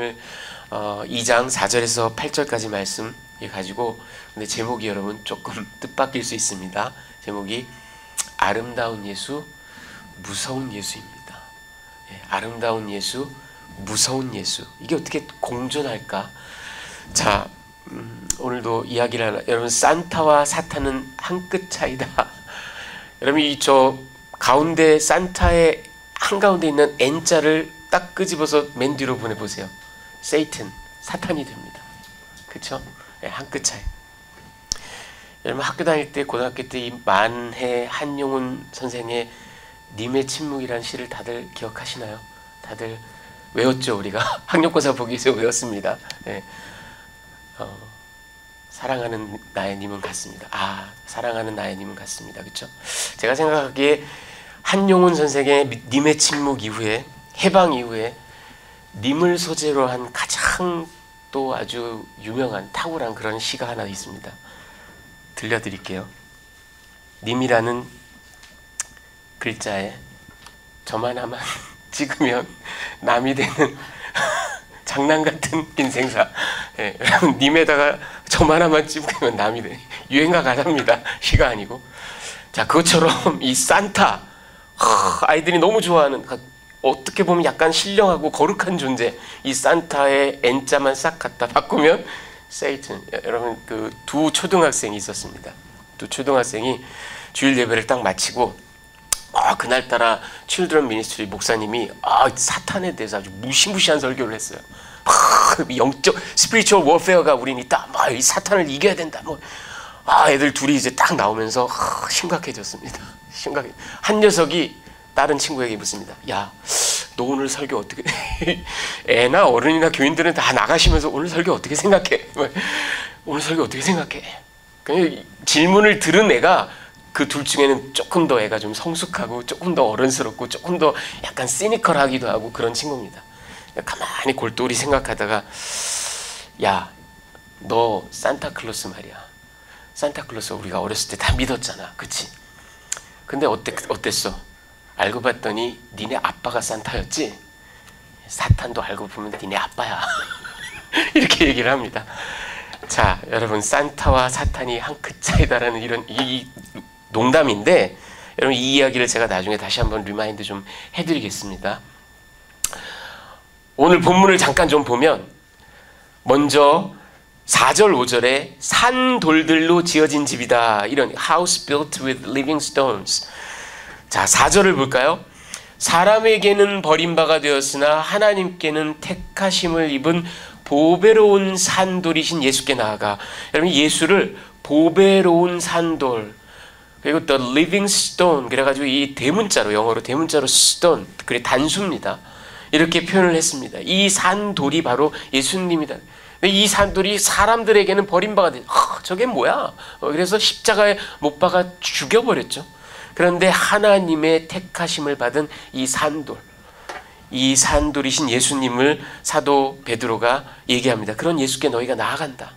오늘 2장 4절에서 8절까지 말씀 가지고, 근데 제목이 여러분 조금 뜻밖일 수 있습니다. 제목이 아름다운 예수, 무서운 예수입니다. 아름다운 예수, 무서운 예수. 이게 어떻게 공존할까? 자, 오늘도 이야기를 하나. 여러분, 산타와 사탄은 한 끗 차이다. 여러분, 저 가운데 산타의 한가운데 있는 N자를 딱 끄집어서 맨 뒤로 보내보세요. 세이튼, 사탄이 됩니다. 그쵸? 한 끗 차이. 여러분, 학교 다닐 때, 고등학교 때 이 만해 한용운 선생의 님의 침묵이라는 시를 다들 기억하시나요? 다들 외웠죠, 우리가? 학력고사 보기 위해서 외웠습니다. 네. 사랑하는 나의 님은 같습니다. 사랑하는 나의 님은 같습니다. 그쵸? 제가 생각하기에 한용운 선생의 님의 침묵 이후에, 해방 이후에 님을 소재로 한 가장 또 아주 유명한 탁월한 그런 시가 하나 있습니다. 들려드릴게요. 님이라는 글자에 점 하나만 찍으면 남이 되는 장난 같은 인생사. 님에다가 점 하나만 찍으면 남이 돼. 유행가 가사입니다. 시가 아니고. 자, 그것처럼 이 산타, 아이들이 너무 좋아하는, 어떻게 보면 약간 신령하고 거룩한 존재, 이 산타의 N자만 싹 갖다 바꾸면 세이튼. 여러분, 그 두 초등학생이 있었습니다. 두 초등학생이 주일 예배를 딱 마치고 그날따라 칠드런 미니스트리 목사님이 사탄에 대해서 아주 무시무시한 설교를 했어요. 영적 스피리추얼 워페어가 우린 있다. 이 사탄을 이겨야 된다. 애들 둘이 이제 딱 나오면서 심각해졌습니다. 한 녀석이 다른 친구에게 묻습니다. 야, 너 오늘 설교 어떻게? 애나 어른이나 교인들은 다 나가시면서 오늘 설교 어떻게 생각해? 오늘 설교 어떻게 생각해? 그냥 질문을 들은 애가 그 둘 중에는 조금 더 애가 좀 성숙하고 조금 더 어른스럽고 조금 더 약간 시니컬하기도 하고 그런 친구입니다. 가만히 골똘히 생각하다가, 야, 너 산타클로스 말이야. 산타클로스 우리가 어렸을 때 다 믿었잖아. 그치? 근데 어땠어? 알고 봤더니 니네 아빠가 산타였지? 사탄도 알고 보면 니네 아빠야. 이렇게 얘기를 합니다. 자, 여러분, 산타와 사탄이 한 끗 차이다라는 이런 이 농담인데, 여러분, 이 이야기를 제가 나중에 다시 한번 리마인드 좀 해드리겠습니다. 오늘 본문을 잠깐 좀 보면, 먼저 4절 5절에 산돌들로 지어진 집이다, 이런 house built with living stones. 자, 4절을 볼까요? 사람에게는 버림바가 되었으나 하나님께는 택하심을 입은 보배로운 산돌이신 예수께 나아가. 여러분, 예수를 보배로운 산돌, 그리고 the living stone, 그래가지고 이 대문자로, 영어로 대문자로 stone, 그게 단수입니다. 이렇게 표현을 했습니다. 이 산돌이 바로 예수님이다. 이 산돌이 사람들에게는 버림바가 돼. 저게 뭐야? 그래서 십자가에 못 박아 죽여버렸죠. 그런데 하나님의 택하심을 받은 이 산돌, 이 산돌이신 예수님을 사도 베드로가 얘기합니다. 그런 예수께 너희가 나아간다.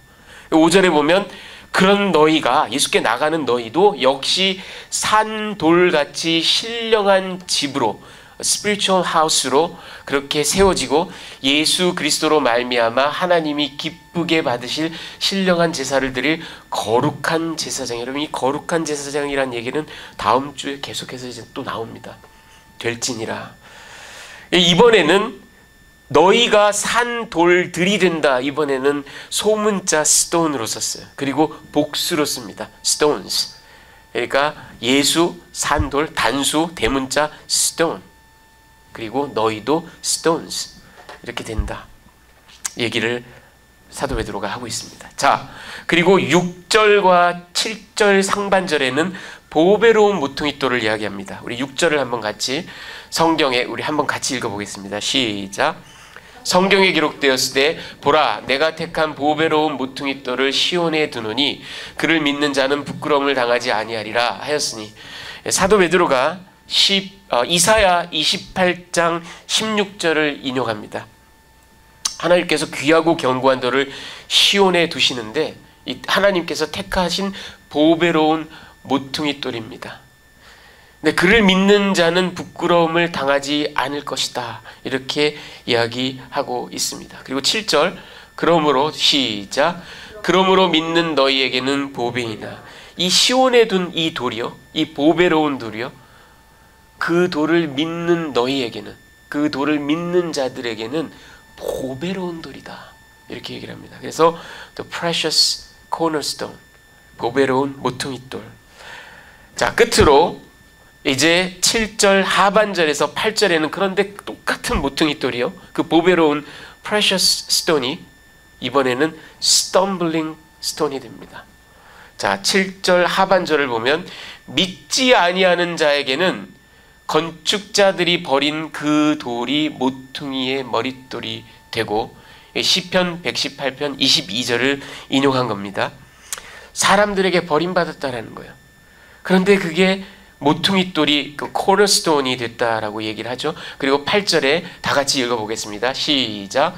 5절에 보면 그런 너희가, 예수께 나가는 너희도 역시 산돌같이 신령한 집으로, 스피리추얼 하우스로 그렇게 세워지고 예수 그리스도로 말미암아 하나님이 기쁘게 받으실 신령한 제사를 드릴 거룩한 제사장. 여러분, 이 거룩한 제사장이란 얘기는 다음 주에 계속해서 이제 또 나옵니다. 될지니라. 이번에는 너희가 산돌들이 된다. 이번에는 소문자 stone으로 썼어요. 그리고 복수로 씁니다. stones. 그러니까 예수, 산돌, 단수, 대문자 stone. 그리고 너희도 stones. 이렇게 된다. 얘기를 사도 베드로가 하고 있습니다. 자, 그리고 6절과 7절 상반절에는 보배로운 모퉁이돌을 이야기합니다. 우리 6절을 한번 같이 성경에 우리 한번 같이 읽어보겠습니다. 시작. 성경에 기록되었을 때 보라, 내가 택한 보배로운 모퉁이돌을 시온에 두노니 그를 믿는 자는 부끄러움을 당하지 아니하리라 하였으니. 사도 베드로가 이사야 28장 16절을 인용합니다. 하나님께서 귀하고 견고한 돌을 시온에 두시는데 하나님께서 택하신 보배로운 모퉁이돌입니다. 근데 그를 믿는 자는 부끄러움을 당하지 않을 것이다. 이렇게 이야기하고 있습니다. 그리고 7절 그러므로 시작 그러므로 믿는 너희에게는 보배이나 이 시온에 둔 이 돌이요 이 보배로운 돌이요 그 돌을 믿는 너희에게는 그 돌을 믿는 자들에게는 보배로운 돌이다. 이렇게 얘기를 합니다. 그래서 the precious cornerstone 보배로운 모퉁이돌. 자 끝으로 이제 7절 하반절에서 8절에는 그런데 똑같은 모퉁이돌이요 그 보배로운 precious stone이 이번에는 stumbling stone이 됩니다. 자 7절 하반절을 보면 믿지 아니하는 자에게는 건축자들이 버린 그 돌이 모퉁이의 머릿돌이 되고 시편 118편 22절을 인용한 겁니다. 사람들에게 버림받았다라는 거예요. 그런데 그게 모퉁이돌이 그 코너스톤이 됐다라고 얘기를 하죠. 그리고 8절에 다 같이 읽어보겠습니다. 시작.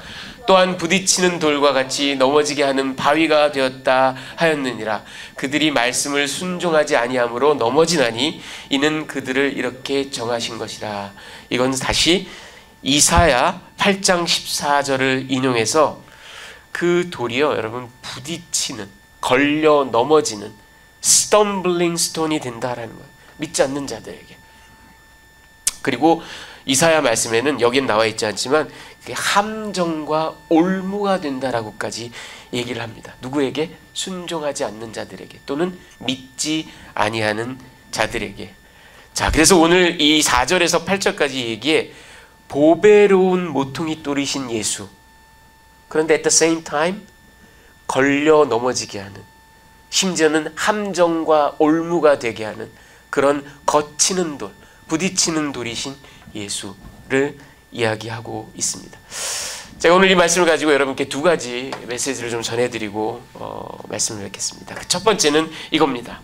또한 부딪히는 돌과 같이 넘어지게 하는 바위가 되었다 하였느니라. 그들이 말씀을 순종하지 아니함으로 넘어지나니 이는 그들을 이렇게 정하신 것이라. 이건 다시 이사야 8장 14절을 인용해서 그 돌이요 여러분 부딪히는 걸려 넘어지는 stumbling stone이 된다라는 거예요. 믿지 않는 자들에게. 그리고 이사야 말씀에는 여기엔 나와 있지 않지만 그게 함정과 올무가 된다라고까지 얘기를 합니다. 누구에게? 순종하지 않는 자들에게 또는 믿지 아니하는 자들에게. 자, 그래서 오늘 이 4절에서 8절까지 얘기에 보배로운 모퉁이 돌이신 예수. 그런데 at the same time 걸려 넘어지게 하는, 심지어는 함정과 올무가 되게 하는 그런 거치는 돌, 부딪히는 돌이신 예수를 이야기하고 있습니다. 제가 오늘 이 말씀을 가지고 여러분께 두 가지 메시지를 좀 전해드리고 말씀을 뵙겠습니다. 첫 번째는 이겁니다.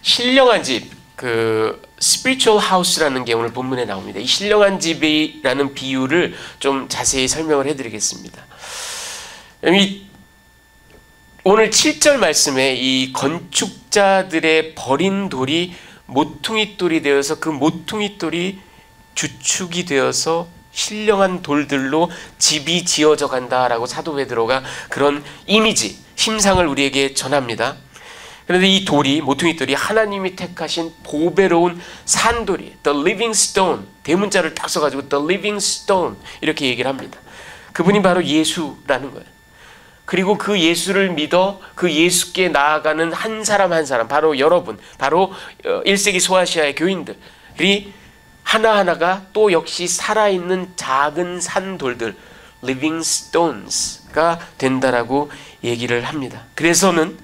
신령한 집, 그 spiritual house라는 게 오늘 본문에 나옵니다. 이 신령한 집이라는 비유를 좀 자세히 설명을 해드리겠습니다. 오늘 7절 말씀에 이 건축자들의 버린 돌이 모퉁이 돌이 되어서 그 모퉁이 돌이 주축이 되어서 신령한 돌들로 집이 지어져 간다라고 사도 베드로가 그런 이미지, 심상을 우리에게 전합니다. 그런데 이 돌이, 모퉁이 돌이 하나님이 택하신 보배로운 산돌이, the living stone, 대문자를 딱 써가지고 the living stone 이렇게 얘기를 합니다. 그분이 바로 예수라는 거예요. 그리고 그 예수를 믿어 그 예수께 나아가는 한 사람 한 사람, 바로 여러분, 바로 1세기 소아시아의 교인들이 하나하나가 또 역시 살아있는 작은 산돌들, living stones가 된다라고 얘기를 합니다. 그래서는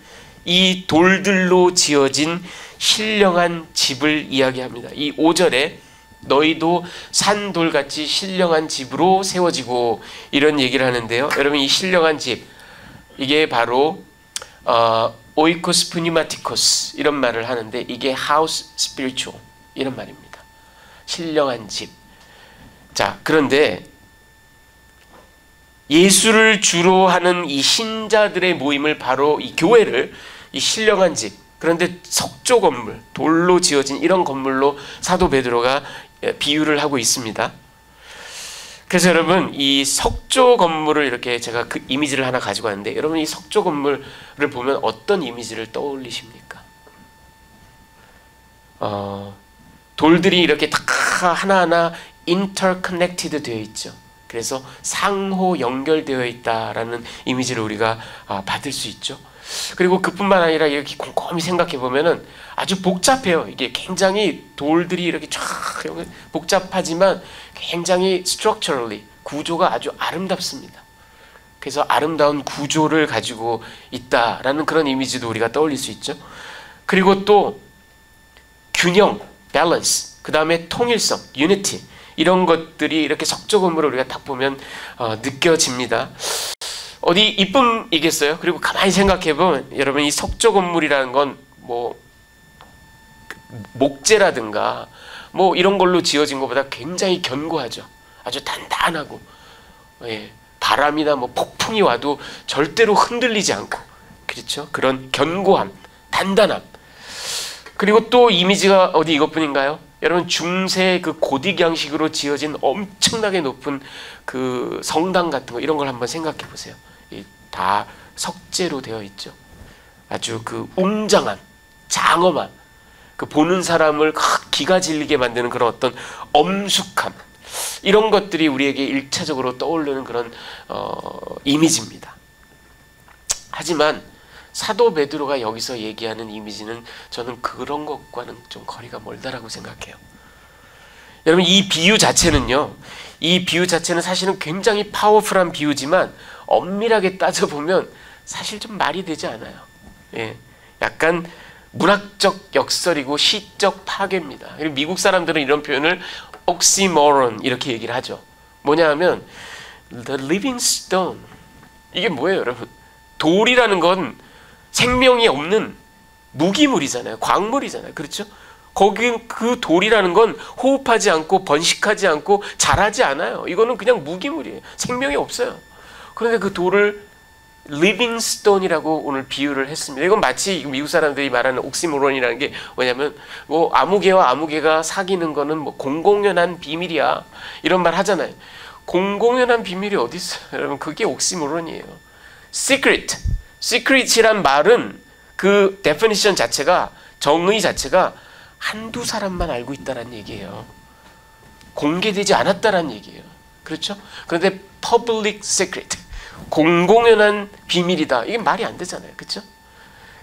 이 돌들로 지어진 신령한 집을 이야기합니다. 이 5절에 너희도 산돌같이 신령한 집으로 세워지고 이런 얘기를 하는데요. 여러분 이 신령한 집, 이게 바로 오이코스 푸니마티코스 이런 말을 하는데 이게 하우스 스피리추얼 이런 말입니다. 신령한 집. 자, 그런데 예수를 주로 하는 이 신자들의 모임을 바로 이 교회를 이 신령한 집, 그런데 석조 건물, 돌로 지어진 이런 건물로 사도 베드로가 비유를 하고 있습니다. 그래서 여러분 이 석조 건물을 이렇게 제가 그 이미지를 하나 가지고 왔는데 여러분 이 석조 건물을 보면 어떤 이미지를 떠올리십니까? 돌들이 이렇게 다 하나하나 interconnected 되어 있죠. 그래서 상호 연결되어 있다라는 이미지를 우리가 받을 수 있죠. 그리고 그뿐만 아니라 이렇게 곰곰이 생각해 보면은 아주 복잡해요. 이게 굉장히 돌들이 이렇게 쫙 복잡하지만 굉장히 structurally 구조가 아주 아름답습니다. 그래서 아름다운 구조를 가지고 있다라는 그런 이미지도 우리가 떠올릴 수 있죠. 그리고 또 균형, balance, 그 다음에 통일성, unity 이런 것들이 이렇게 석조 건물을 우리가 딱 보면 느껴집니다. 어디 이쁨이겠어요? 그리고 가만히 생각해보면 여러분 이 석조 건물이라는 건 뭐 목재라든가 뭐 이런 걸로 지어진 것보다 굉장히 견고하죠. 아주 단단하고, 예, 바람이나 뭐 폭풍이 와도 절대로 흔들리지 않고, 그렇죠? 그런 견고함, 단단함. 그리고 또 이미지가 어디 이것뿐인가요? 여러분 중세 그 고딕 양식으로 지어진 엄청나게 높은 그 성당 같은 거 이런 걸 한번 생각해 보세요. 다 석재로 되어 있죠. 아주 그 웅장한 장엄한 그 보는 사람을 기가 질리게 만드는 그런 어떤 엄숙함 이런 것들이 우리에게 일차적으로 떠오르는 그런 이미지입니다. 하지만 사도 베드로가 여기서 얘기하는 이미지는 저는 그런 것과는 좀 거리가 멀다라고 생각해요. 여러분 이 비유 자체는요. 이 비유 자체는 사실은 굉장히 파워풀한 비유지만 엄밀하게 따져보면 사실 좀 말이 되지 않아요. 예, 약간 문학적 역설이고 시적 파괴입니다. 미국 사람들은 이런 표현을 oxymoron 이렇게 얘기를 하죠. 뭐냐 하면 the living stone 이게 뭐예요 여러분? 돌이라는 건 생명이 없는 무기물이잖아요. 광물이잖아요. 그렇죠? 거기 그 돌이라는 건 호흡하지 않고 번식하지 않고 자라지 않아요. 이거는 그냥 무기물이에요. 생명이 없어요. 그런데 그 돌을 living stone이라고 오늘 비유를 했습니다. 이건 마치 미국 사람들이 말하는 옥시모론이라는 게 뭐냐면 뭐 아무개와 아무개가 사귀는 거는 뭐 공공연한 비밀이야 이런 말 하잖아요. 공공연한 비밀이 어디 있어요? 여러분 그게 옥시모론이에요. secret이란 말은 그 definition 자체가 정의 자체가 한두 사람만 알고 있다는 얘기예요. 공개되지 않았다는 얘기예요. 그렇죠? 그런데 public secret 공공연한 비밀이다. 이게 말이 안 되잖아요. 그렇죠?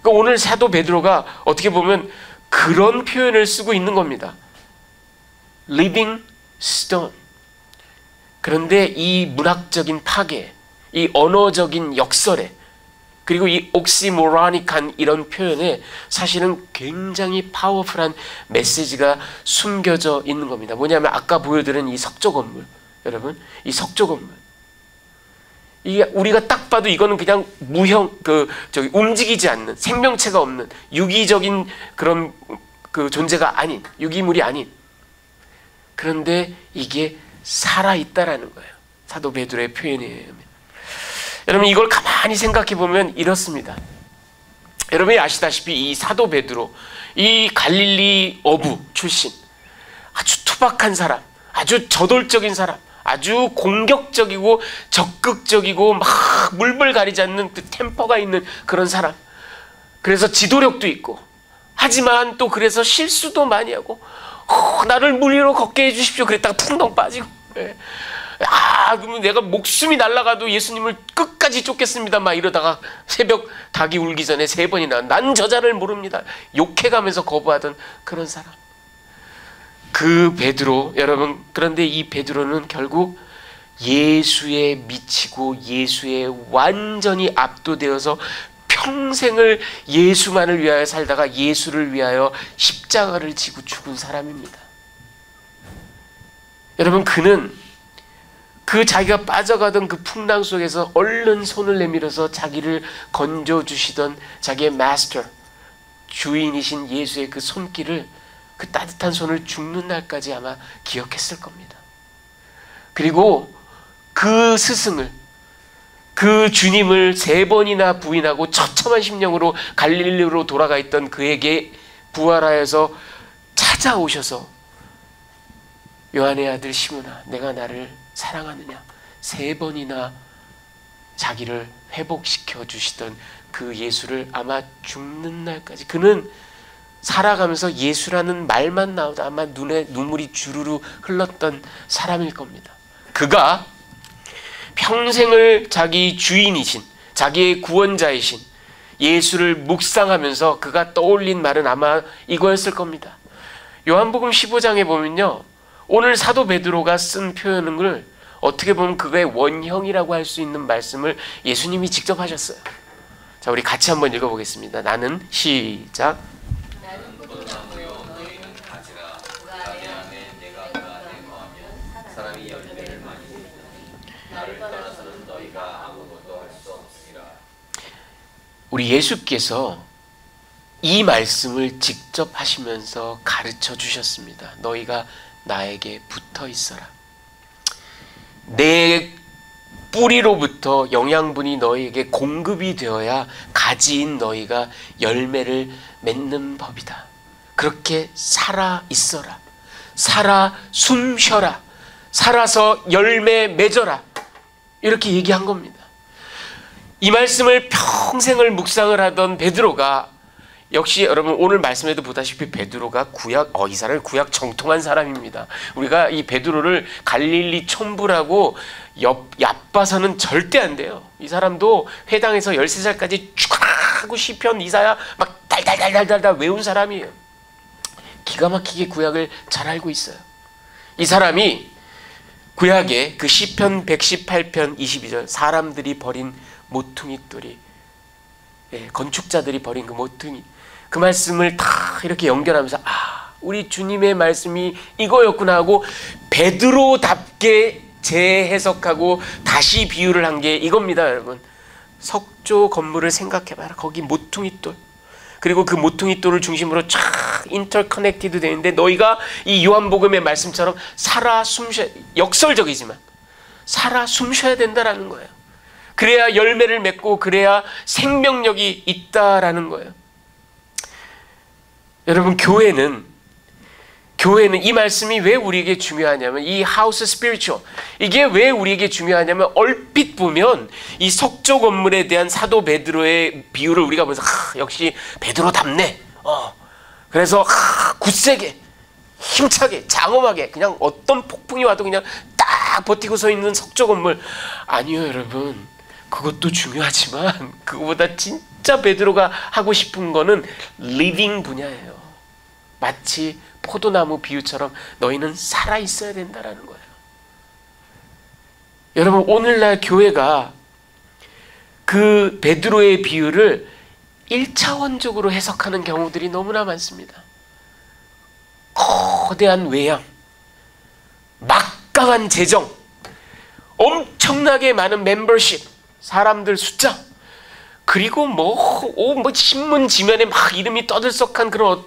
그러니까 오늘 사도 베드로가 어떻게 보면 그런 표현을 쓰고 있는 겁니다. living stone. 그런데 이 문학적인 파괴, 이 언어적인 역설에 그리고 이 옥시모로닉한 이런 표현에 사실은 굉장히 파워풀한 메시지가 숨겨져 있는 겁니다. 뭐냐면 아까 보여드린 이 석조 건물, 여러분, 이 석조 건물. 이게 우리가 딱 봐도 이거는 그냥 무형, 움직이지 않는 생명체가 없는 유기적인 그런 그 존재가 아닌 유기물이 아닌. 그런데 이게 살아 있다라는 거예요. 사도 베드로의 표현이에요. 여러분 이걸 가만히 생각해 보면 이렇습니다. 여러분이 아시다시피 이 사도 베드로, 이 갈릴리 어부 출신, 아주 투박한 사람, 아주 저돌적인 사람, 아주 공격적이고 적극적이고 막 물불 가리지 않는 그 템퍼가 있는 그런 사람. 그래서 지도력도 있고, 하지만 또 그래서 실수도 많이 하고, 나를 물 위로 걷게 해주십시오. 그랬다가 풍덩 빠지고. 예. 그러면 내가 목숨이 날아가도 예수님을 끝까지 쫓겠습니다. 막 이러다가 새벽 닭이 울기 전에 3번이나 난 저자를 모릅니다. 욕해가면서 거부하던 그런 사람. 그 베드로, 여러분, 그런데 이 베드로는 결국 예수에 미치고 예수에 완전히 압도되어서 평생을 예수만을 위하여 살다가 예수를 위하여 십자가를 지고 죽은 사람입니다. 여러분 그는 그 자기가 빠져가던 그 풍랑 속에서 얼른 손을 내밀어서 자기를 건져주시던 자기의 마스터, 주인이신 예수의 그 손길을, 그 따뜻한 손을 죽는 날까지 아마 기억했을 겁니다. 그리고 그 스승을, 그 주님을 3번이나 부인하고 처참한 심령으로 갈릴리로 돌아가 있던 그에게 부활하여서 찾아오셔서 요한의 아들 시몬아, 내가 나를 사랑하느냐 3번이나 자기를 회복시켜 주시던 그 예수를 아마 죽는 날까지, 그는 살아가면서 예수라는 말만 나오다 아마 눈에 눈물이 주르르 흘렀던 사람일 겁니다. 그가 평생을 자기 주인이신, 자기의 구원자이신 예수를 묵상하면서 그가 떠올린 말은 아마 이거였을 겁니다. 요한복음 15장에 보면요, 오늘 사도 베드로가 쓴 표현을 어떻게 보면 그거의 원형이라고 할 수 있는 말씀을 예수님이 직접 하셨어요. 자, 우리 같이 한번 읽어보겠습니다. 나는 시작. 나는 포도나무요 너희는 가지라. 내 안에 내가 그 안에 거하면 사람이 열매를 많이 맺으니 나를 떠나서는 너희가 아무것도 할 수 없으리라. 우리 예수께서 이 말씀을 직접 하시면서 가르쳐 주셨습니다. 너희가 나에게 붙어 있어라. 내 뿌리로부터 영양분이 너희에게 공급이 되어야 가지인 너희가 열매를 맺는 법이다. 그렇게 살아 있어라. 살아 숨쉬어라. 살아서 열매 맺어라. 이렇게 얘기한 겁니다. 이 말씀을 평생을 묵상을 하던 베드로가, 역시 여러분 오늘 말씀에도 보다시피 베드로가 이 사람은 구약 정통한 사람입니다. 우리가 이 베드로를 갈릴리 촌부라고 얕봐서는 절대 안 돼요. 이 사람도 회당에서 13살까지 쭉 하고 시편 이사야 막 달달달달달 외운 사람이에요. 기가 막히게 구약을 잘 알고 있어요. 이 사람이 구약의 그 시편 118편 22절, 사람들이 버린 모퉁이 돌이, 건축자들이 버린 그 모퉁이, 그 말씀을 다 이렇게 연결하면서 우리 주님의 말씀이 이거였구나 하고 베드로답게 재해석하고 다시 비유를 한 게 이겁니다. 여러분, 석조 건물을 생각해봐라. 거기 모퉁이 돌, 그리고 그 모퉁이 돌을 중심으로 쫙 인터커넥티드 되어 있는데, 너희가 이 요한복음의 말씀처럼 살아 숨쉬어, 역설적이지만 살아 숨쉬어야 된다라는 거예요. 그래야 열매를 맺고 그래야 생명력이 있다라는 거예요. 여러분, 교회는 이 말씀이 왜 우리에게 중요하냐면, 이 하우스 스피리추얼, 이게 왜 우리에게 중요하냐면, 얼핏 보면 이 석조 건물에 대한 사도 베드로의 비유를 우리가 보면서 역시 베드로답네. 그래서 굳세게 힘차게 장엄하게 그냥 어떤 폭풍이 와도 그냥 딱 버티고 서 있는 석조 건물. 아니요, 여러분. 그것도 중요하지만 그거보다 진짜 베드로가 하고 싶은 거는 리빙 분야예요. 마치 포도나무 비유처럼 너희는 살아있어야 된다라는 거예요. 여러분, 오늘날 교회가 그 베드로의 비유를 1차원적으로 해석하는 경우들이 너무나 많습니다. 거대한 외양, 막강한 재정, 엄청나게 많은 멤버십, 사람들 숫자, 그리고 신문 지면에 막 이름이 떠들썩한 그런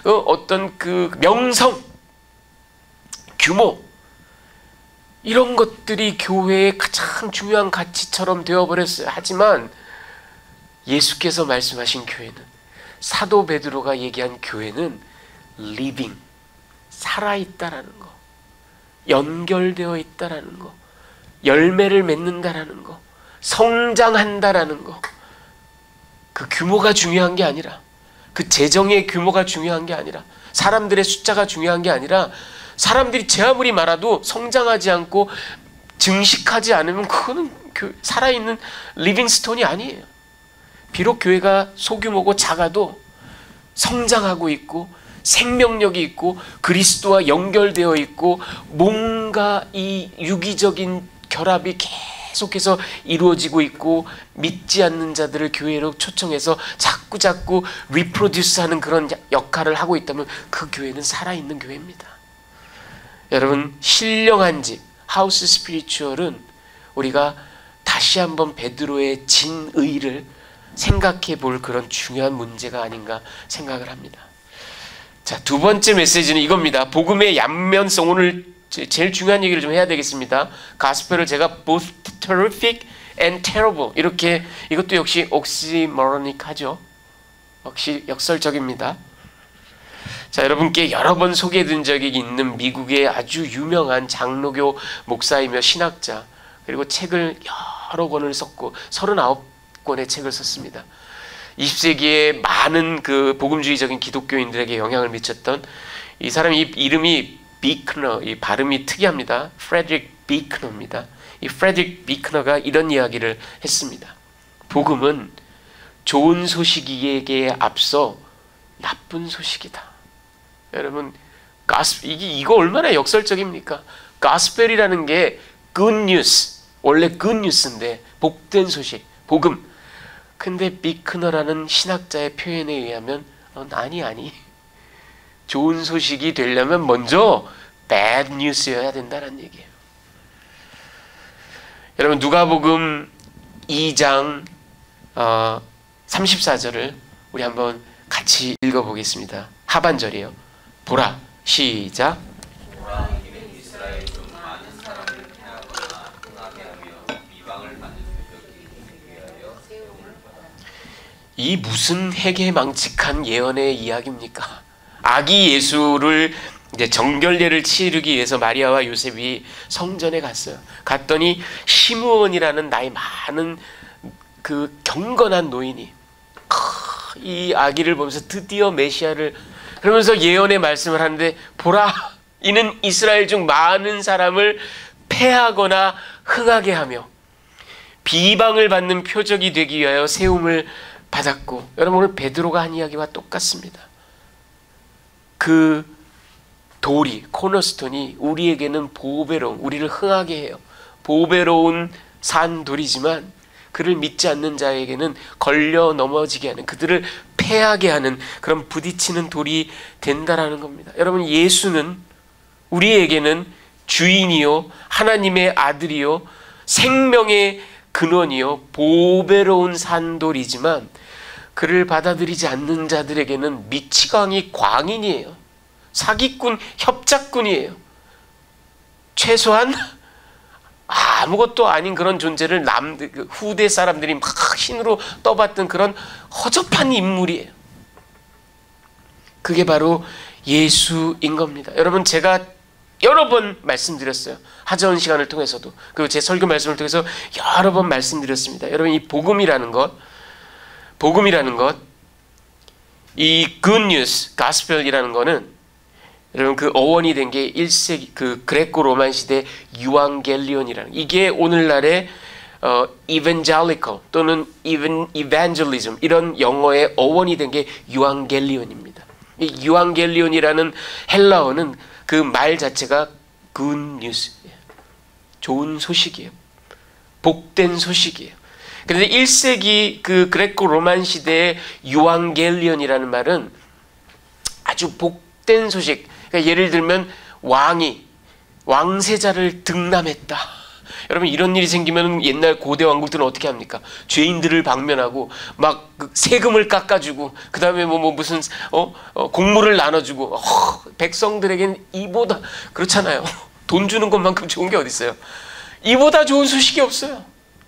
어떤 그 명성, 규모, 이런 것들이 교회의 가장 중요한 가치처럼 되어버렸어요. 하지만 예수께서 말씀하신 교회는, 사도 베드로가 얘기한 교회는 living, 살아있다라는 거, 연결되어 있다라는 거, 열매를 맺는다라는 거, 성장한다라는 거. 그 규모가 중요한 게 아니라, 그 재정의 규모가 중요한 게 아니라, 사람들의 숫자가 중요한 게 아니라, 사람들이 제 아무리 많아도 성장하지 않고 증식하지 않으면 그거는 살아있는 리빙스톤이 아니에요. 비록 교회가 소규모고 작아도 성장하고 있고 생명력이 있고 그리스도와 연결되어 있고 뭔가 이 유기적인 결합이 계속해서 이루어지고 있고, 믿지 않는 자들을 교회로 초청해서 자꾸 리프로듀스하는 그런 역할을 하고 있다면 그 교회는 살아있는 교회입니다. 여러분, 신령한 집, 하우스 스피리추얼은 우리가 다시 한번 베드로의 진의를 생각해 볼 그런 중요한 문제가 아닌가 생각을 합니다. 자, 두 번째 메시지는 이겁니다. 복음의 양면성. 오늘 제일 중요한 얘기를 좀 해야 되겠습니다. 가스펠을 제가 both terrific and terrible, 이렇게, 이것도 역시 옥시모로닉하죠. 역시 역설적입니다. 자, 여러분께 여러 번 소개해드린 적이 있는 미국의 아주 유명한 장로교 목사이며 신학자, 그리고 책을 여러 권을 썼고 39권의 책을 썼습니다. 20세기에 많은 그 복음주의적인 기독교인들에게 영향을 미쳤던 이 사람, 이름이 비크너, 이 발음이 특이합니다. 프레드릭 비크너입니다. 이 프레드릭 비크너가 이런 이야기를 했습니다. 복음은 좋은 소식이기에 앞서 나쁜 소식이다. 여러분, 이거 얼마나 역설적입니까? 가스펠이라는 게 good news, 원래 good news인데 복된 소식, 복음. 근데 비크너라는 신학자의 표현에 의하면 아니, 좋은 소식이 되려면 먼저 bad news여야 된다는 얘기예요. 여러분, 누가복음 2장 34절을 우리 한번 같이 읽어보겠습니다. 하반절이에요. 보라, 시작. 보라, 이는 이스라엘 중 많은 사람을 패하거나 흥하게 하며 비방을 받는 표적이 위하여 세움을 받았다. 이 무슨 해괴망측한 예언의 이야기입니까? 아기 예수를 이제 정결례를 치르기 위해서 마리아와 요셉이 성전에 갔어요. 갔더니 시므온이라는 나이 많은 그 경건한 노인이 이 아기를 보면서 드디어 메시아를, 그러면서 예언의 말씀을 하는데, 보라, 이는 이스라엘 중 많은 사람을 패하거나 흥하게 하며 비방을 받는 표적이 되기 위하여 세움을 받았고, 여러분 오늘 베드로가 한 이야기와 똑같습니다. 그 돌이, 코너스톤이 우리에게는 보배로운, 우리를 흥하게 해요. 보배로운 산돌이지만 그를 믿지 않는 자에게는 걸려 넘어지게 하는, 그들을 패하게 하는 그런 부딪히는 돌이 된다라는 겁니다. 여러분, 예수는 우리에게는 주인이요, 하나님의 아들이요, 생명의 근원이요, 보배로운 산돌이지만 그를 받아들이지 않는 자들에게는 미치광이 광인이에요. 사기꾼, 협작꾼이에요. 최소한 아무것도 아닌 그런 존재를 후대 사람들이 막 신으로 떠받든 그런 허접한 인물이에요. 그게 바로 예수인 겁니다. 여러분, 제가 여러 번 말씀드렸어요. 하자원 시간을 통해서도, 그리고 제 설교 말씀을 통해서 여러 번 말씀드렸습니다. 여러분, 이 복음이라는 것, 이 good news, gospel이라는 거는, 여러분, 그 어원이 된 게 1세기 그 그레코 로만 시대 유앙겔리온이라는, 이게 오늘날의 evangelical 또는 evangelism 이런 영어의 어원이 된 게 유앙겔리온입니다. 이 유앙겔리온이라는 헬라어는 그 말 자체가 good news예요. 좋은 소식이에요. 복된 소식이에요. 그런데 1세기 그 그레코 로만 시대의 유앙겔리온이라는 말은 아주 복된 소식. 그러니까 예를 들면 왕세자를 등남했다. 여러분, 이런 일이 생기면 옛날 고대 왕국들은 어떻게 합니까? 죄인들을 방면하고 막 세금을 깎아주고, 그 다음에 무슨 공물을 나눠주고, 백성들에겐 이보다, 그렇잖아요. 돈 주는 것만큼 좋은 게 어디 있어요? 이보다 좋은 소식이 없어요.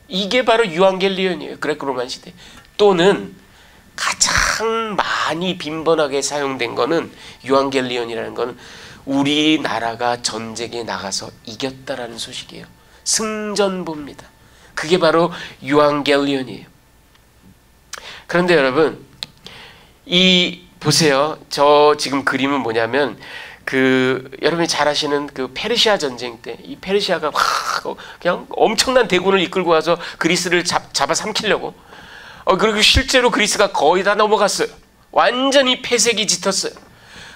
이게 바로 유앙겔리온이에요. 그레코 로만 시대. 또는 가장 많이 빈번하게 사용된 거는, 유앙겔리온이라는 거는 우리나라가 전쟁에 나가서 이겼다라는 소식이에요. 승전보입니다. 그게 바로 유앙겔리온이에요. 그런데 여러분, 보세요. 저 지금 그림은 뭐냐면, 여러분이 잘 아시는 그 페르시아 전쟁 때, 이 페르시아가 그냥 엄청난 대군을 이끌고 와서 그리스를 잡아삼키려고, 그리고 실제로 그리스가 거의 다 넘어갔어요. 완전히 폐색이 짙었어요.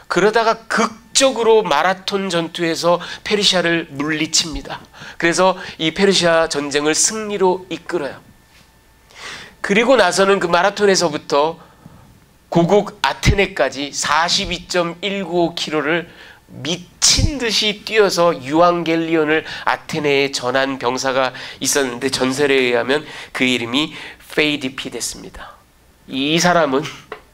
그러다가 극적으로 마라톤 전투에서 페르시아를 물리칩니다. 그래서 이 페르시아 전쟁을 승리로 이끌어요. 그리고 나서는 그 마라톤에서부터 고국 아테네까지 42.195km를 미친 듯이 뛰어서 유앙겔리온을 아테네에 전한 병사가 있었는데, 전설에 의하면 그 이름이 페이디피데스입니다. 이 사람은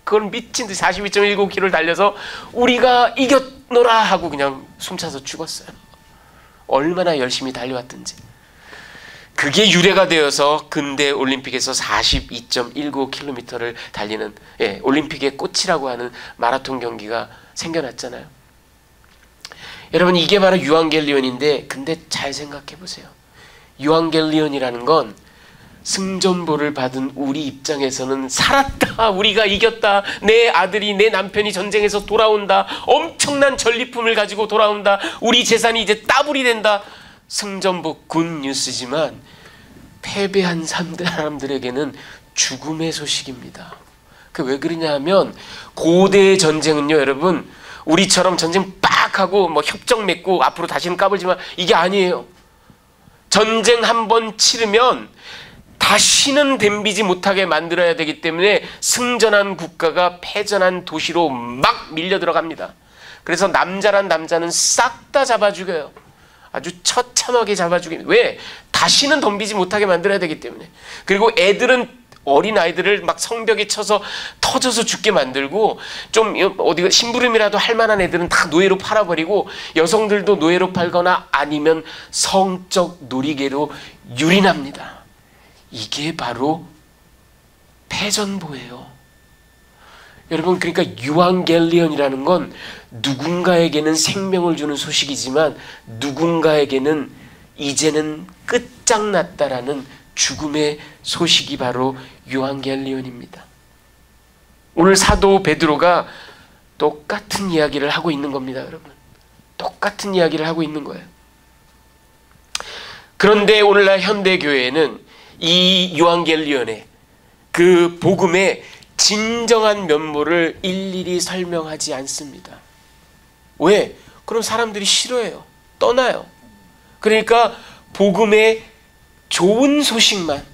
그걸 미친 듯이 42.195km를 달려서 우리가 이겼노라 하고 그냥 숨차서 죽었어요. 얼마나 열심히 달려왔든지. 그게 유래가 되어서 근대 올림픽에서 42.195km를 달리는, 올림픽의 꽃이라고 하는 마라톤 경기가 생겨났잖아요. 여러분, 이게 바로 유앙겔리온인데, 근데 잘 생각해 보세요. 유앙겔리온이라는 건 승전보를 받은 우리 입장에서는 살았다, 우리가 이겼다, 내 아들이, 내 남편이 전쟁에서 돌아온다, 엄청난 전리품을 가지고 돌아온다, 우리 재산이 이제 따블이 된다, 승전보 굿뉴스지만 패배한 사람들에게는 죽음의 소식입니다. 그 왜 그러냐 하면, 고대의 전쟁은요, 여러분, 우리처럼 전쟁 빡 하고 협정 맺고 앞으로 다시는 까불지만, 이게 아니에요. 전쟁 한 번 치르면 다시는 덤비지 못하게 만들어야 되기 때문에 승전한 국가가 패전한 도시로 막 밀려 들어갑니다. 그래서 남자란 남자는 싹 다 잡아 죽여요. 아주 처참하게 잡아 죽입니다. 왜? 다시는 덤비지 못하게 만들어야 되기 때문에. 그리고 어린 아이들을 막 성벽에 쳐서 터져서 죽게 만들고, 좀 어디가 심부름이라도 할 만한 애들은 다 노예로 팔아버리고, 여성들도 노예로 팔거나 아니면 성적 놀이개로 유린합니다. 이게 바로 패전보예요. 여러분, 그러니까 유앙겔리온이라는 건 누군가에게는 생명을 주는 소식이지만 누군가에게는 이제는 끝장났다라는 죽음의 소식이 바로 유앙겔리온입니다. 오늘 사도 베드로가 똑같은 이야기를 하고 있는 겁니다, 여러분. 똑같은 이야기를 하고 있는 거예요. 그런데 오늘날 현대교회에는 이 유앙겔리온의 그 복음의 진정한 면모를 일일이 설명하지 않습니다. 왜? 그럼 사람들이 싫어해요. 떠나요. 그러니까 복음의 좋은 소식만,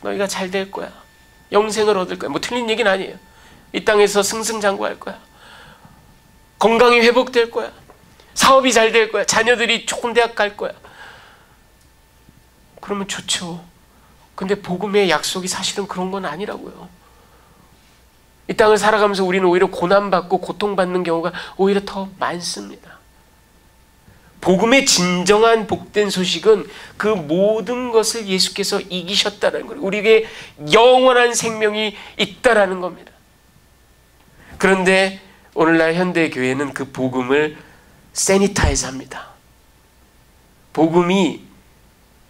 너희가 잘 될 거야, 영생을 얻을 거야, 뭐 틀린 얘기는 아니에요. 이 땅에서 승승장구할 거야, 건강이 회복될 거야, 사업이 잘 될 거야, 자녀들이 좋은 대학 갈 거야. 그러면 좋죠. 근데 복음의 약속이 사실은 그런 건 아니라고요. 이 땅을 살아가면서 우리는 오히려 고난받고 고통받는 경우가 오히려 더 많습니다. 복음의 진정한 복된 소식은 그 모든 것을 예수께서 이기셨다는 거예요. 우리에게 영원한 생명이 있다라는 겁니다. 그런데 오늘날 현대교회는 그 복음을 세니타이즈합니다. 복음이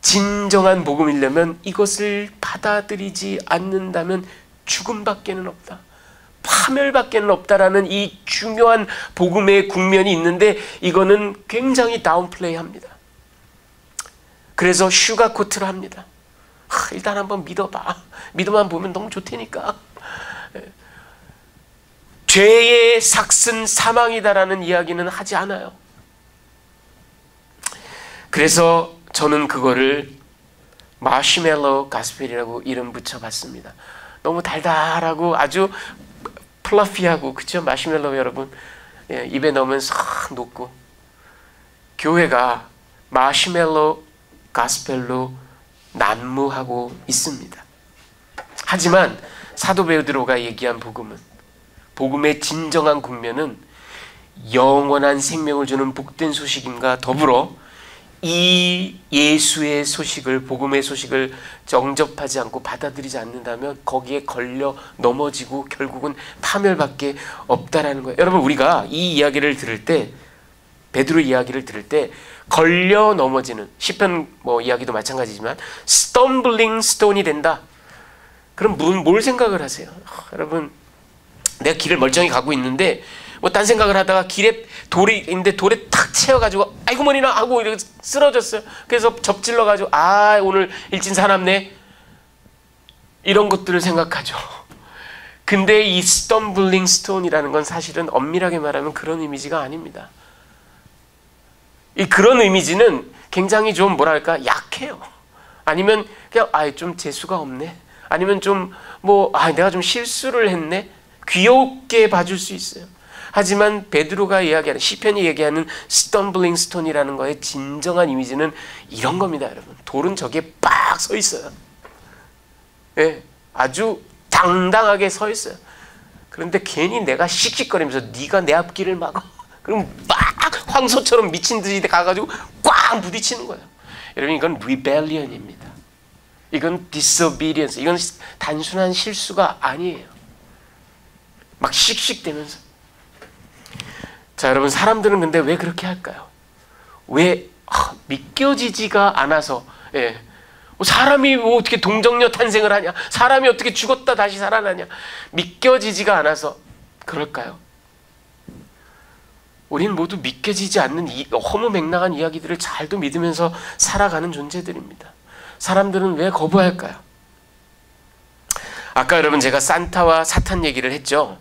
진정한 복음이려면 이것을 받아들이지 않는다면 죽음밖에는 없다, 파멸밖에는 없다라는 이 중요한 복음의 국면이 있는데 이거는 굉장히 다운플레이합니다. 그래서 슈가코트를 합니다. 일단 한번 믿어봐, 믿어만 보면 너무 좋다니까. 죄의 삭은 사망이다라는 이야기는 하지 않아요. 그래서 저는 그거를 마시멜로 가스펠이라고 이름 붙여봤습니다. 너무 달달하고 아주 플러피하고, 그쵸? 마시멜로 여러분, 예, 입에 넣으면 싹 녹고. 교회가 마시멜로 가스펠로 난무하고 있습니다. 하지만 사도 베드로가 얘기한 복음은, 복음의 진정한 국면은 영원한 생명을 주는 복된 소식임과 더불어 이 예수의 소식을, 복음의 소식을 정접하지 않고 받아들이지 않는다면 거기에 걸려 넘어지고 결국은 파멸밖에 없다라는 거예요. 여러분, 우리가 이 이야기를 들을 때, 베드로 이야기를 들을 때 걸려 넘어지는, 시편 뭐 이야기도 마찬가지지만 스톰블링 스톤이 된다. 그럼 뭘 생각을 하세요? 여러분, 내가 길을 멀쩡히 가고 있는데 뭐 딴 생각을 하다가 길에 돌이 있는데 돌에 탁 채워가지고 아이고 머리나 하고 이렇게 쓰러졌어요. 그래서 접질러가지고 오늘 일진 사납네, 이런 것들을 생각하죠. 근데 이 스톰블링 스톤이라는 건 사실은 엄밀하게 말하면 그런 이미지가 아닙니다. 이 그런 이미지는 굉장히 좀 뭐랄까 약해요. 아니면 그냥 좀 재수가 없네, 아니면 좀 뭐 내가 좀 실수를 했네, 귀엽게 봐줄 수 있어요. 하지만 베드로가 이야기하는, 시편이 얘기하는 스톰블링 스톤이라는 거의 진정한 이미지는 이런 겁니다, 여러분. 돌은 저기에 빡 서 있어요. 예, 아주 당당하게 서 있어요. 그런데 괜히 내가 씩씩거리면서 네가 내 앞길을 막아, 그럼 막 황소처럼 미친 듯이 가가지고 꽉 부딪히는 거예요. 여러분, 이건 rebellion입니다. 이건 disobedience. 이건 단순한 실수가 아니에요. 막 씩씩대면서. 자, 여러분, 사람들은 근데 왜 그렇게 할까요? 왜 믿겨지지가 않아서. 예. 사람이 뭐 어떻게 동정녀 탄생을 하냐, 사람이 어떻게 죽었다 다시 살아나냐, 믿겨지지가 않아서 그럴까요? 우린 모두 믿겨지지 않는 허무맹랑한 이야기들을 잘도 믿으면서 살아가는 존재들입니다. 사람들은 왜 거부할까요? 아까 여러분, 제가 산타와 사탄 얘기를 했죠.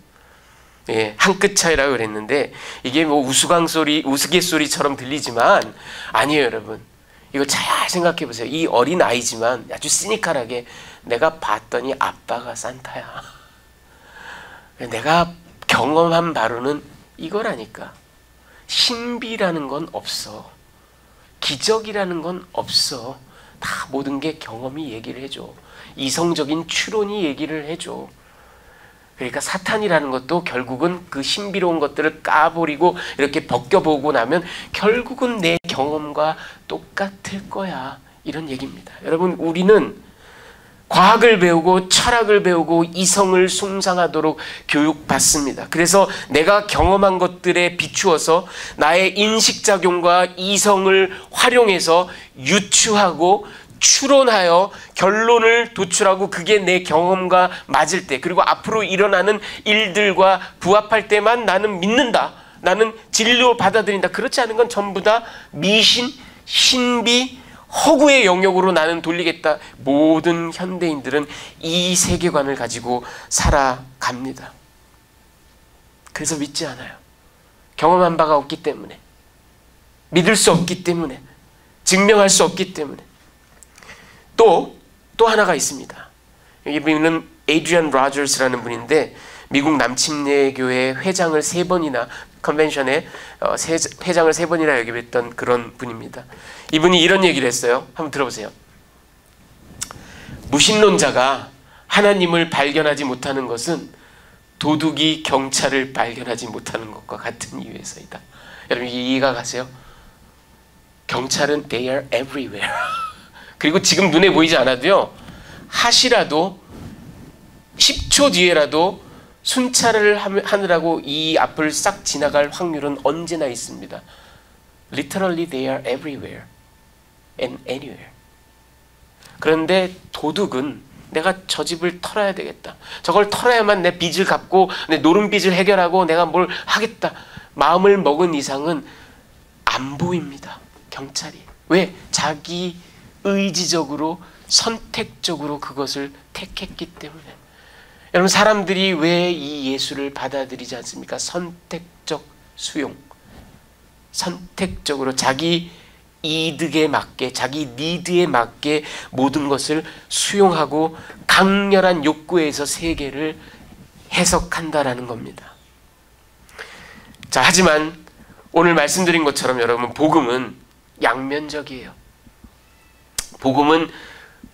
예, 한 끗 차이라고 그랬는데 이게 뭐 우스갯소리처럼 들리지만 아니에요, 여러분. 이거 잘 생각해 보세요. 이 어린 아이지만 아주 시니컬하게, 내가 봤더니 아빠가 산타야, 내가 경험한 바로는 이거라니까. 신비라는 건 없어, 기적이라는 건 없어. 다 모든 게 경험이 얘기를 해줘. 이성적인 추론이 얘기를 해줘. 그러니까 사탄이라는 것도 결국은 그 신비로운 것들을 까버리고 이렇게 벗겨보고 나면 결국은 내 경험과 똑같을 거야, 이런 얘기입니다. 여러분, 우리는 과학을 배우고 철학을 배우고 이성을 숭상하도록 교육받습니다. 그래서 내가 경험한 것들에 비추어서 나의 인식작용과 이성을 활용해서 유추하고 추론하여 결론을 도출하고 그게 내 경험과 맞을 때, 그리고 앞으로 일어나는 일들과 부합할 때만 나는 믿는다, 나는 진리로 받아들인다. 그렇지 않은 건 전부 다 미신, 신비, 허구의 영역으로 나는 돌리겠다. 모든 현대인들은 이 세계관을 가지고 살아갑니다. 그래서 믿지 않아요. 경험한 바가 없기 때문에, 믿을 수 없기 때문에, 증명할 수 없기 때문에. 또 하나가 있습니다. 이분은 에드리안 로저스라는 분인데 미국 남침례교회 회장을 3번이나 컨벤션에 회장을 3번이나 역임했던 그런 분입니다. 이분이 이런 얘기를 했어요. 한번 들어보세요. 무신론자가 하나님을 발견하지 못하는 것은 도둑이 경찰을 발견하지 못하는 것과 같은 이유에서이다. 여러분 이해가 가세요? 경찰은 they are everywhere. 그리고 지금 눈에 보이지 않아도요, 하시라도 10초 뒤에라도 순찰을 하느라고 이 앞을 싹 지나갈 확률은 언제나 있습니다. Literally they are everywhere and anywhere. 그런데 도둑은 내가 저 집을 털어야 되겠다, 저걸 털어야만 내 빚을 갚고 내 노름빚을 해결하고 내가 뭘 하겠다 마음을 먹은 이상은 안 보입니다. 경찰이. 왜? 자기 의지적으로 선택적으로 그것을 택했기 때문에. 여러분 사람들이 왜 이 예수를 받아들이지 않습니까? 선택적 수용. 선택적으로 자기 이득에 맞게, 자기 니드에 맞게 모든 것을 수용하고 강렬한 욕구에서 세계를 해석한다라는 겁니다. 자, 하지만 오늘 말씀드린 것처럼 여러분 복음은 양면적이에요. 복음은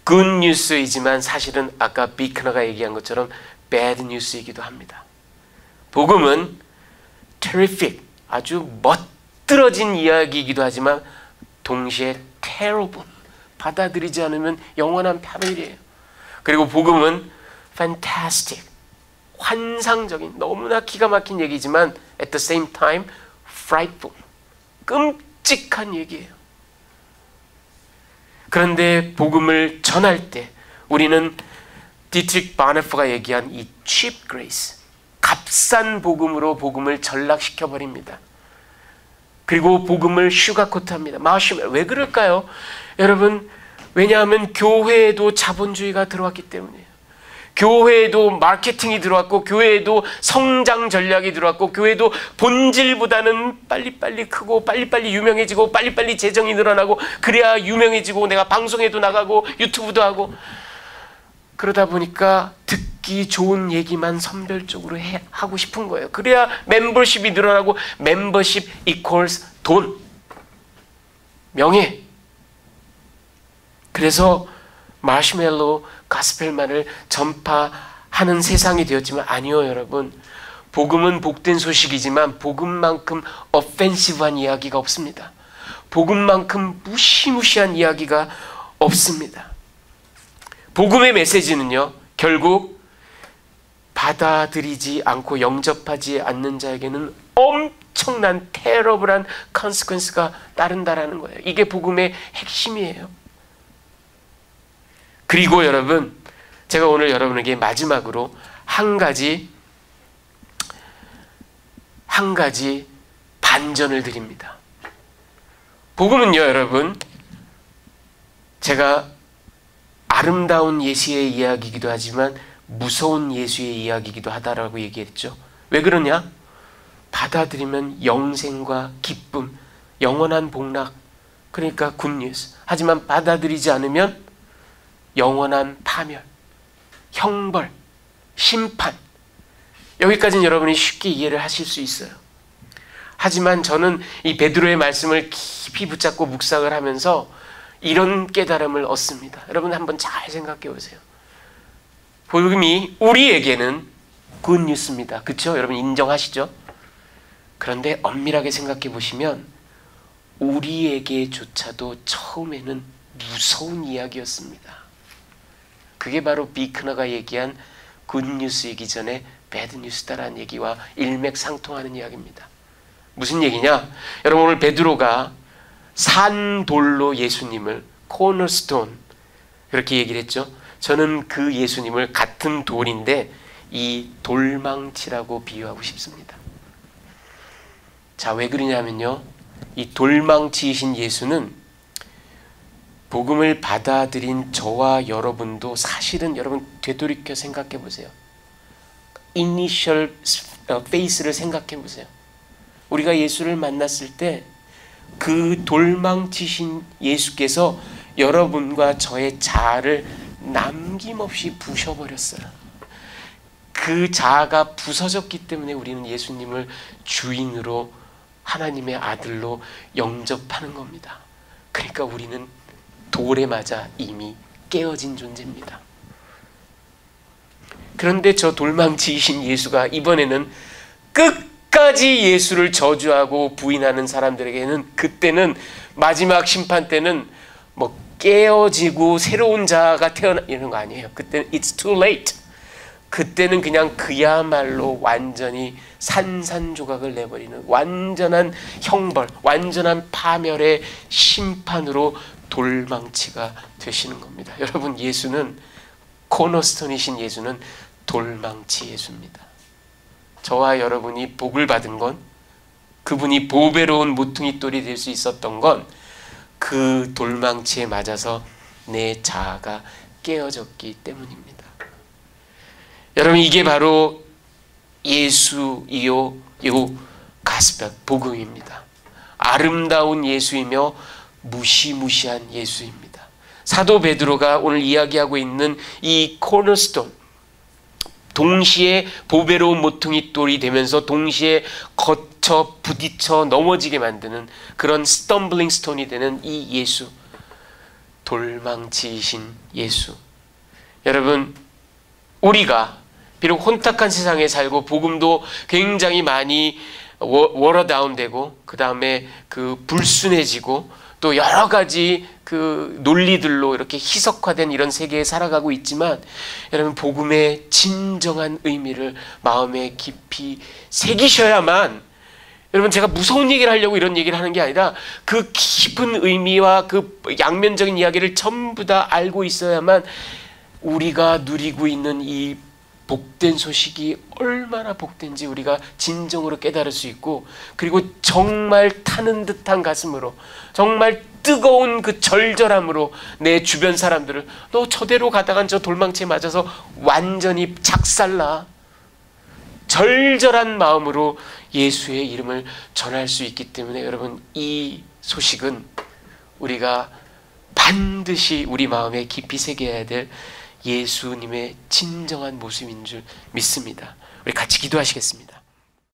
good news이지만 사실은 아까 비크너가 얘기한 것처럼 bad news이기도 합니다. 복음은 terrific, 아주 멋들어진 이야기이기도 하지만 동시에 terrible, 받아들이지 않으면 영원한 파멸이에요. 그리고 복음은 fantastic, 환상적인, 너무나 기가 막힌 얘기지만 at the same time frightful, 끔찍한 얘기예요. 그런데 복음을 전할 때 우리는 디트릭 바네프가 얘기한 이 cheap grace, 값싼 복음으로 복음을 전락시켜버립니다. 그리고 복음을 슈가코트합니다. 마시멜로. 왜 그럴까요? 여러분, 왜냐하면 교회에도 자본주의가 들어왔기 때문이에요. 교회에도 마케팅이 들어왔고, 교회에도 성장 전략이 들어왔고, 교회에도 본질보다는 빨리빨리 크고 빨리빨리 유명해지고 빨리빨리 재정이 늘어나고 그래야 유명해지고 내가 방송에도 나가고 유튜브도 하고, 그러다 보니까 듣기 좋은 얘기만 선별적으로 하고 싶은 거예요. 그래야 멤버십이 늘어나고, 멤버십 equals 돈, 명예. 그래서 마시멜로 가스펠만을 전파하는 세상이 되었지만 아니요 여러분, 복음은 복된 소식이지만 복음만큼 offensive한 이야기가 없습니다. 복음만큼 무시무시한 이야기가 없습니다. 복음의 메시지는요, 결국 받아들이지 않고 영접하지 않는 자에게는 엄청난 테러블한 컨시퀀스가 따른다라는 거예요. 이게 복음의 핵심이에요. 그리고 여러분, 제가 오늘 여러분에게 마지막으로 한 가지 반전을 드립니다. 복음은요 여러분, 제가 아름다운 예수의 이야기이기도 하지만 무서운 예수의 이야기이기도 하다라고 얘기했죠. 왜 그러냐? 받아들이면 영생과 기쁨, 영원한 복락, 그러니까 굿뉴스. 하지만 받아들이지 않으면 영원한 파멸, 형벌, 심판. 여기까지는 여러분이 쉽게 이해를 하실 수 있어요. 하지만 저는 이 베드로의 말씀을 깊이 붙잡고 묵상을 하면서 이런 깨달음을 얻습니다. 여러분 한번 잘 생각해 보세요. 복음이 우리에게는 굿뉴스입니다. 그렇죠? 여러분 인정하시죠? 그런데 엄밀하게 생각해 보시면 우리에게조차도 처음에는 무서운 이야기였습니다. 그게 바로 비크너가 얘기한 굿뉴스이기 전에 배드뉴스다라는 얘기와 일맥상통하는 이야기입니다. 무슨 얘기냐? 여러분, 오늘 베드로가 산돌로 예수님을 코너스톤 그렇게 얘기를 했죠. 저는 그 예수님을 같은 돌인데 이 돌망치라고 비유하고 싶습니다. 자, 왜 그러냐면요, 이 돌망치이신 예수는 복음을 받아들인 저와 여러분도 사실은 여러분 되돌이켜 생각해 보세요. 이니셜 페이스를 생각해 보세요. 우리가 예수를 만났을 때 그 돌망치신 예수께서 여러분과 저의 자아를 남김없이 부셔버렸어요. 그 자아가 부서졌기 때문에 우리는 예수님을 주인으로, 하나님의 아들로 영접하는 겁니다. 그러니까 우리는 돌에 맞아 이미 깨어진 존재입니다. 그런데 저 돌망치이신 예수가 이번에는 끝까지 예수를 저주하고 부인하는 사람들에게는, 그때는 마지막 심판 때는 뭐 깨어지고 새로운 자아가 태어나 이런 거 아니에요. 그때는 it's too late. 그때는 그냥 그야말로 완전히 산산조각을 내버리는 완전한 형벌, 완전한 파멸의 심판으로 돌망치가 되시는 겁니다. 여러분, 예수는, 코너스톤이신 예수는 돌망치 예수입니다. 저와 여러분이 복을 받은 건, 그분이 보배로운 모퉁이돌이 될 수 있었던 건 그 돌망치에 맞아서 내 자아가 깨어졌기 때문입니다. 여러분, 이게 바로 예수이요 가스펠 복음입니다. 아름다운 예수이며 무시무시한 예수입니다. 사도 베드로가 오늘 이야기하고 있는 이 코너스톤, 동시에 보배로운 모퉁이돌이 되면서 동시에 거쳐 부딪혀 넘어지게 만드는 그런 스텀블링 스톤이 되는 이 예수, 돌망치이신 예수. 여러분, 우리가 비록 혼탁한 세상에 살고 복음도 굉장히 많이 워러다운되고 그 다음에 그 불순해지고 또 여러 가지 그 논리들로 이렇게 희석화된 이런 세계에 살아가고 있지만, 여러분, 복음의 진정한 의미를 마음에 깊이 새기셔야만, 여러분, 제가 무서운 얘기를 하려고 이런 얘기를 하는 게 아니라 그 깊은 의미와 그 양면적인 이야기를 전부 다 알고 있어야만 우리가 누리고 있는 이 복된 소식이 얼마나 복된지 우리가 진정으로 깨달을 수 있고, 그리고 정말 타는 듯한 가슴으로, 정말 뜨거운 그 절절함으로 내 주변 사람들을, 너 저대로 가다간 저 돌망치에 맞아서 완전히 작살나, 절절한 마음으로 예수의 이름을 전할 수 있기 때문에, 여러분, 이 소식은 우리가 반드시 우리 마음에 깊이 새겨야 될 예수님의 진정한 모습인 줄 믿습니다. 우리 같이 기도하시겠습니다.